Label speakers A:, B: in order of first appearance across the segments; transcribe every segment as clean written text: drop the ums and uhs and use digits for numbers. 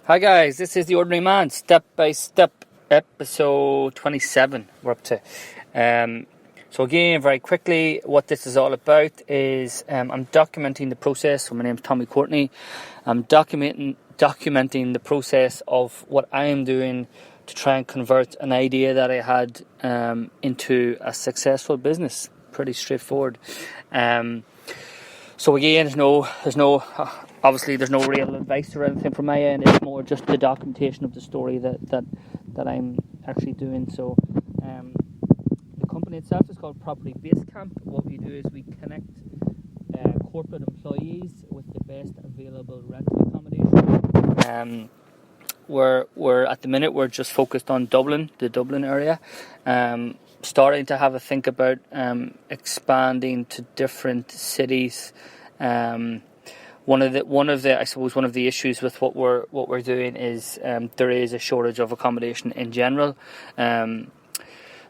A: Hi guys, this is The Ordinary Man, Step by Step, episode 27 we're up to. So again, very quickly, what this is all about is I'm documenting the process. So my name is Tommy Courtney. I'm documenting the process of what I am doing to try and convert an idea that I had into a successful business. Pretty straightforward. So again, there's no real advice or anything from my end. It's more just the documentation of the story that I'm actually doing. So the company itself is called Property Basecamp. What we do is we connect corporate employees with the best available rental accommodation. We're at the minute we're just focused on Dublin, the Dublin area. Starting to have a think about expanding to different cities. One of the issues with what we're doing is there is a shortage of accommodation in general.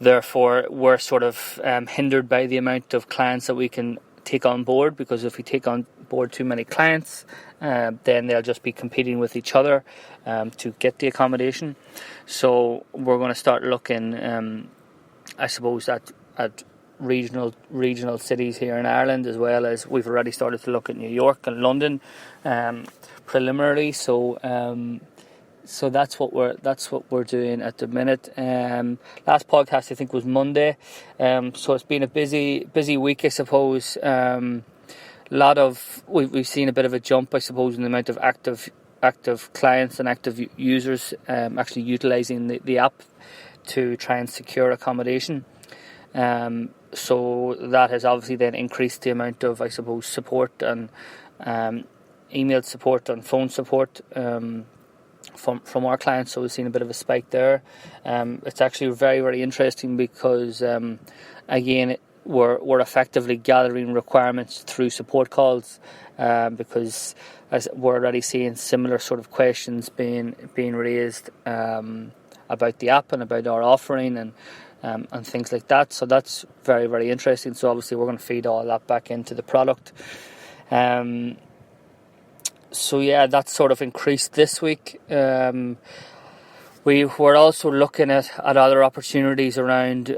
A: Therefore, we're sort of hindered by the amount of clients that we can take on board, because if we take on board too many clients, then they'll just be competing with each other to get the accommodation. So we're going to start looking I suppose at regional cities here in Ireland, as well as we've already started to look at New York and London preliminarily. So that's what we're doing at the minute. Last podcast I think was Monday. So it's been a busy week, I suppose. We've seen a bit of a jump, I suppose, in the amount of active clients and active users actually utilising the app to try and secure accommodation. So that has obviously then increased the amount of, I suppose, support and email support and phone support from our clients. So we've seen a bit of a spike there. It's actually very, very interesting because again, we're effectively gathering requirements through support calls, because as we're already seeing similar sort of questions being raised about the app and about our offering and things like that. So that's very, very interesting. So obviously we're going to feed all that back into the product. So yeah, that's sort of increased this week. We were also looking at other opportunities around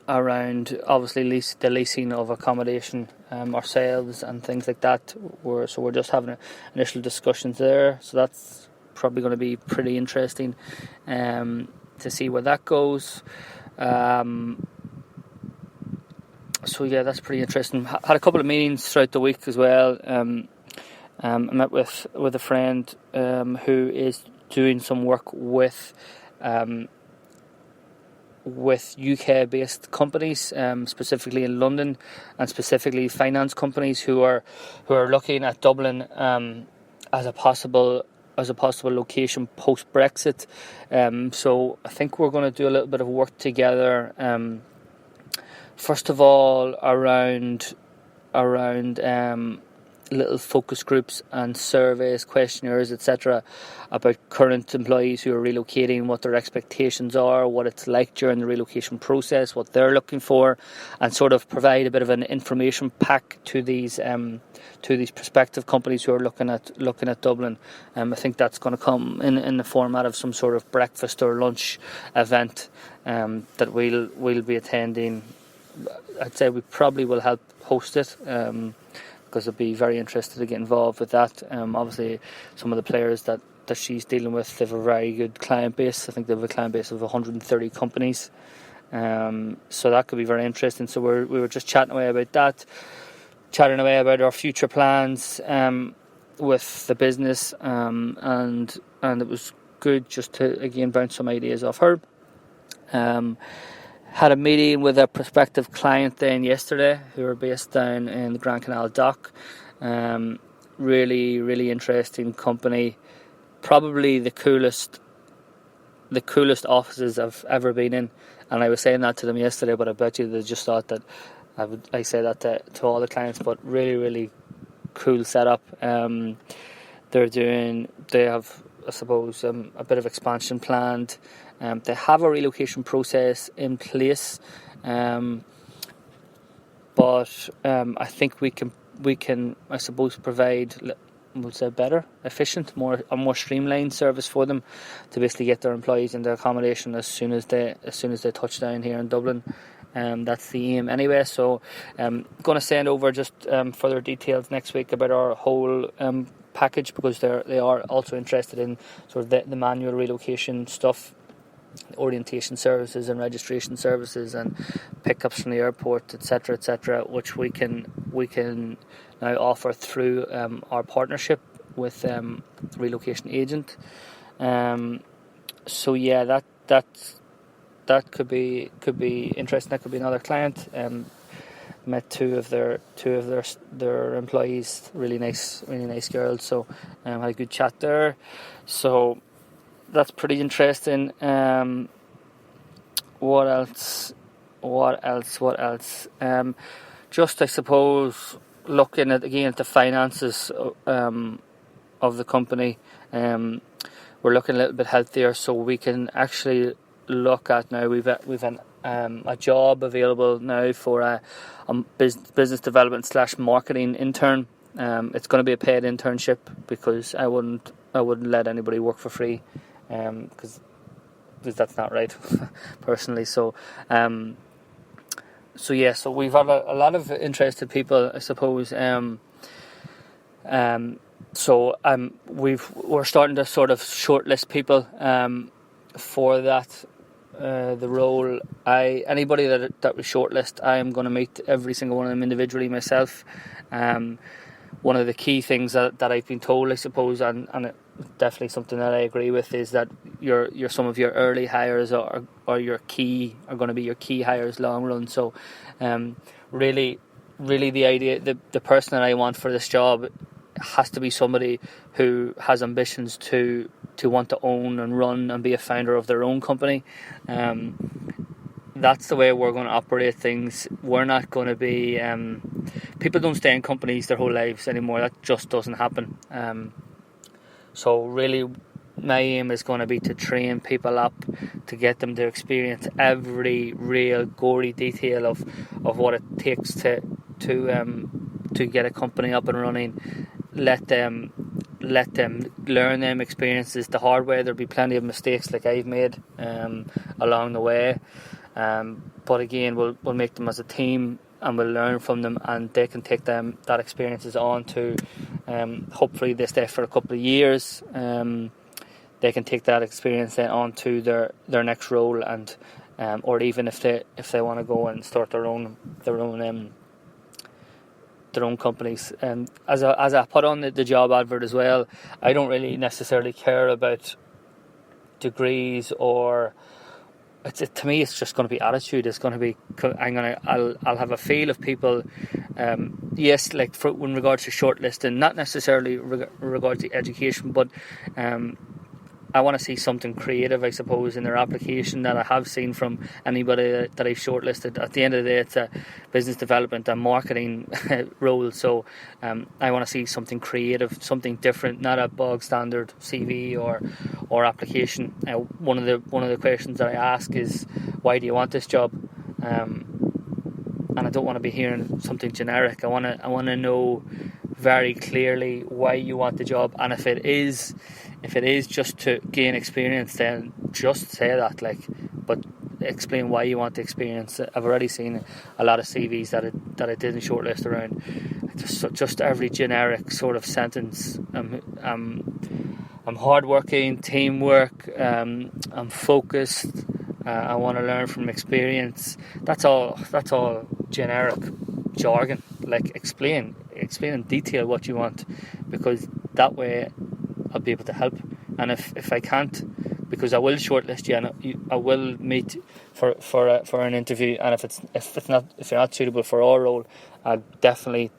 A: obviously the leasing of accommodation ourselves and things like that. We're just having initial discussions there. So that's probably going to be pretty interesting to see where that goes. So yeah, that's pretty interesting. Had a couple of meetings throughout the week as well. I met with a friend who is doing some work with UK-based companies, specifically in London, and specifically finance companies who are looking at Dublin as a possible location post Brexit. So I think we're going to do a little bit of work together. First of all, around little focus groups and surveys, questionnaires, etc., about current employees who are relocating, what their expectations are, what it's like during the relocation process, what they're looking for, and sort of provide a bit of an information pack to these prospective companies who are looking at Dublin. I think that's going to come in the format of some sort of breakfast or lunch event that we'll be attending. I'd say we probably will help host it, because I'd be very interested to get involved with that. Obviously, some of the players that she's dealing with, they have a very good client base. I think they have a client base of 130 companies. So that could be very interesting. So we were just chatting away about that, chatting away about our future plans with the business, and it was good just to, again, bounce some ideas off her. Had a meeting with a prospective client then yesterday who are based down in the Grand Canal Dock. Really, really interesting company. Probably the coolest offices I've ever been in. And I was saying that to them yesterday, but I bet you they just thought that I say that to all the clients. But really, really cool setup. They have, I suppose, a bit of expansion planned. They have a relocation process in place, but I think we can I suppose provide we'll say better, efficient, a more streamlined service for them to basically get their employees into accommodation as soon as they touch down here in Dublin. That's the aim anyway. So I'm going to send over just further details next week about our whole package, because they are also interested in sort of the manual relocation stuff, orientation services and registration services and pickups from the airport, etc., which we can now offer through our partnership with Relocation Agent. So yeah, that could be interesting. That could be another client. Met two of their employees, really nice girls. So had a good chat there. So that's pretty interesting. What else? Just I suppose looking at the finances of the company. We're looking a little bit healthier, so we can actually look at now. We've a job available now for a business development / marketing intern. It's going to be a paid internship, because I wouldn't let anybody work for free, because that's not right, personally. So so we've had a lot of interested people, I suppose. So we're starting to sort of shortlist people for that. The role, anybody that we shortlist, I am going to meet every single one of them individually myself. One of the key things that I've been told, I suppose, and definitely something that I agree with, is that your some of your early hires are going to be your key hires long run. So really the idea, the person that I want for this job has to be somebody who has ambitions to want to own and run and be a founder of their own company. That's the way we're going to operate things. We're not going to be people don't stay in companies their whole lives anymore. That just doesn't happen. So really my aim is going to be to train people up, to get them to experience every real gory detail of what it takes to get a company up and running. Let them learn them experiences the hard way. There'll be plenty of mistakes like I've made along the way, but again we'll make them as a team, and we'll learn from them, and they can take that experiences on to hopefully they stay for a couple of years. They can take that experience then on to their next role, and or even if they want to go and start their own companies. As I put on the job advert as well, I don't really necessarily care about degrees, or to me it's just going to be attitude. It's going to be I'll have a feel of people. Yes, like in regards to shortlisting, not necessarily regards to education, but I want to see something creative, I suppose, in their application that I have seen from anybody that I've shortlisted. At the end of the day, it's a business development and marketing role, so I want to see something creative, something different, not a bog standard CV or application. One of the questions that I ask is, why do you want this job? And I don't want to be hearing something generic. I want to know very clearly why you want the job, and if it is just to gain experience, then just say that, but explain why you want the experience. I've already seen a lot of CVs that I didn't shortlist around just every generic sort of sentence. I'm hardworking, teamwork, I'm focused, I want to learn from experience. That's all generic jargon. Explain in detail what you want, because that way I'll be able to help. And if I can't, because I will shortlist you and I will meet for an interview, and if you're not suitable for our role, I'll definitely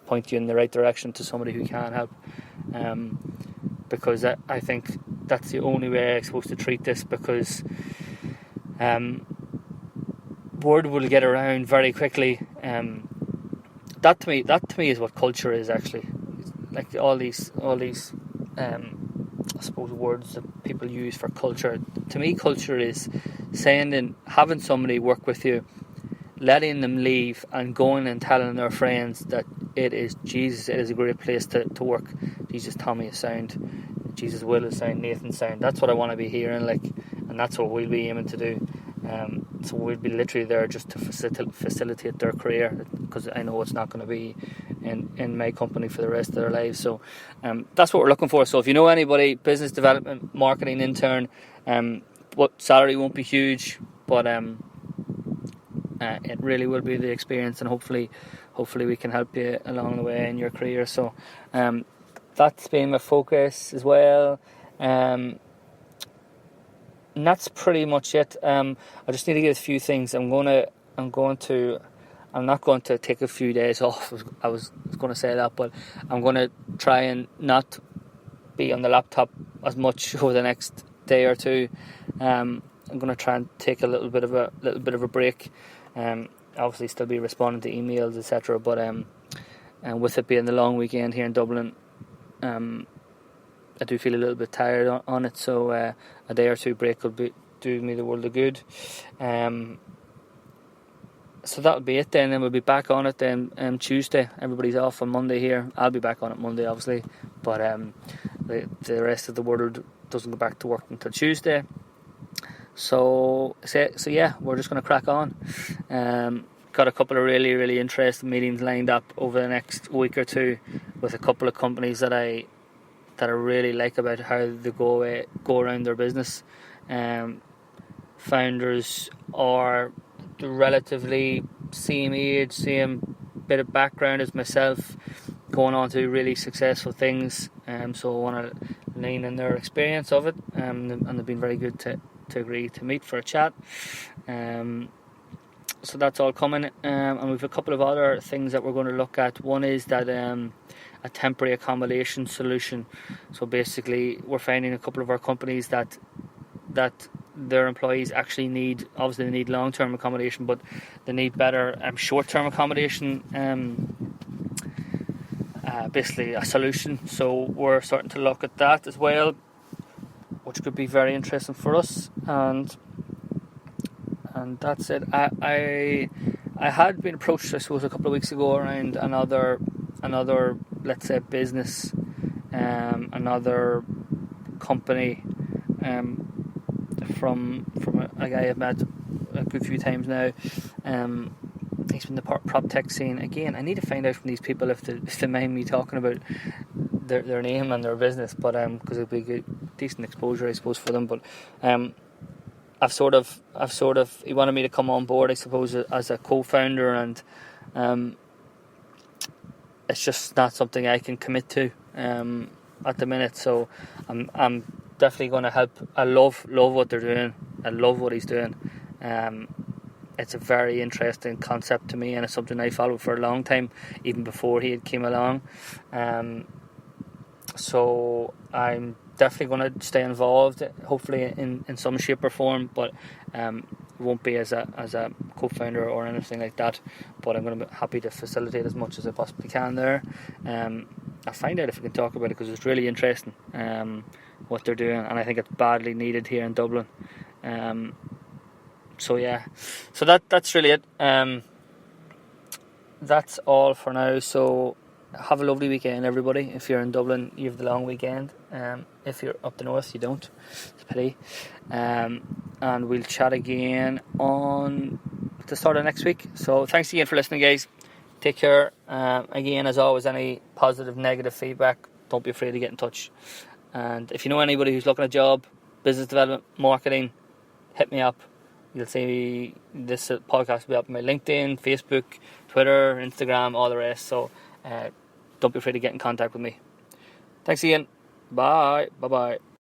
A: point you in the right direction to somebody who can help. Because I think that's the only way I'm supposed to treat this, because word will get around very quickly. That to me is what culture is, actually. Like all these I suppose words that people use for culture. To me, culture is saying and having somebody work with you, letting them leave and going and telling their friends that it is a great place to work. Jesus, Tommy is sound. Jesus, Will is sound. Nathan's sound. That's what I want to be hearing, like, and that's what we'll be aiming to do. So we'll be literally there just to facilitate their career, because I know it's not going to be in my company for the rest of their lives. So that's what we're looking for. So if you know anybody, business development, marketing intern, what salary won't be huge, but it really will be the experience, and hopefully we can help you along the way in your career. So that's been my focus as well. And that's pretty much it. I just need to get a few things. I'm not going to take a few days off. I was going to say that, but I'm going to try and not be on the laptop as much over the next day or two. I'm going to try and take a little bit of a break. Obviously, still be responding to emails, etc. But and with it being the long weekend here in Dublin, I do feel a little bit tired on it. So a day or two break will do me the world of good. So that'll be it then. Then we'll be back on it then Tuesday. Everybody's off on Monday here. I'll be back on it Monday, obviously. But the rest of the world doesn't go back to work until Tuesday. So yeah, we're just going to crack on. Got a couple of really, really interesting meetings lined up over the next week or two with a couple of companies that I really like about how they go around their business. Founders are relatively same age, same bit of background as myself, going on to really successful things. So I want to lean in their experience of it, and they've been very good to agree to meet for a chat. So that's all coming, and we've a couple of other things that we're going to look at. One is that a temporary accommodation solution. So basically, we're finding a couple of our companies that their employees actually need, obviously they need long-term accommodation, but they need better short-term accommodation, basically a solution. So we're starting to look at that as well, which could be very interesting for us. And that's it. I had been approached, I suppose, a couple of weeks ago around another let's say business, another company, from a guy I've met a good few times now. He's in the prop tech scene. Again, I need to find out from these people if they mind me talking about their name and their business, but because it'd be good, decent exposure, I suppose, for them. But I've sort of he wanted me to come on board, I suppose, as a co-founder, and it's just not something I can commit to at the minute. So I'm definitely going to help. I love what they're doing. I love what he's doing. It's a very interesting concept to me, and it's something I followed for a long time, even before he had came along. So I'm definitely going to stay involved, hopefully in some shape or form, but it won't be as a co-founder or anything like that. But I'm going to be happy to facilitate as much as I possibly can there. I'll find out if we can talk about it, because it's really interesting what they're doing, and I think it's badly needed here in Dublin. So yeah, so that's really it. That's all for now. So have a lovely weekend, everybody. If you're in Dublin, you have the long weekend. If you're up the north, you don't. It's a pity. And we'll chat again on the start of next week. So thanks again for listening, guys. Take care. Again, as always, any positive, negative feedback, don't be afraid to get in touch. And if you know anybody who's looking at a job, business development, marketing, hit me up. You'll see this podcast will be up on my LinkedIn, Facebook, Twitter, Instagram, all the rest. So don't be afraid to get in contact with me. Thanks again. Bye. Bye-bye.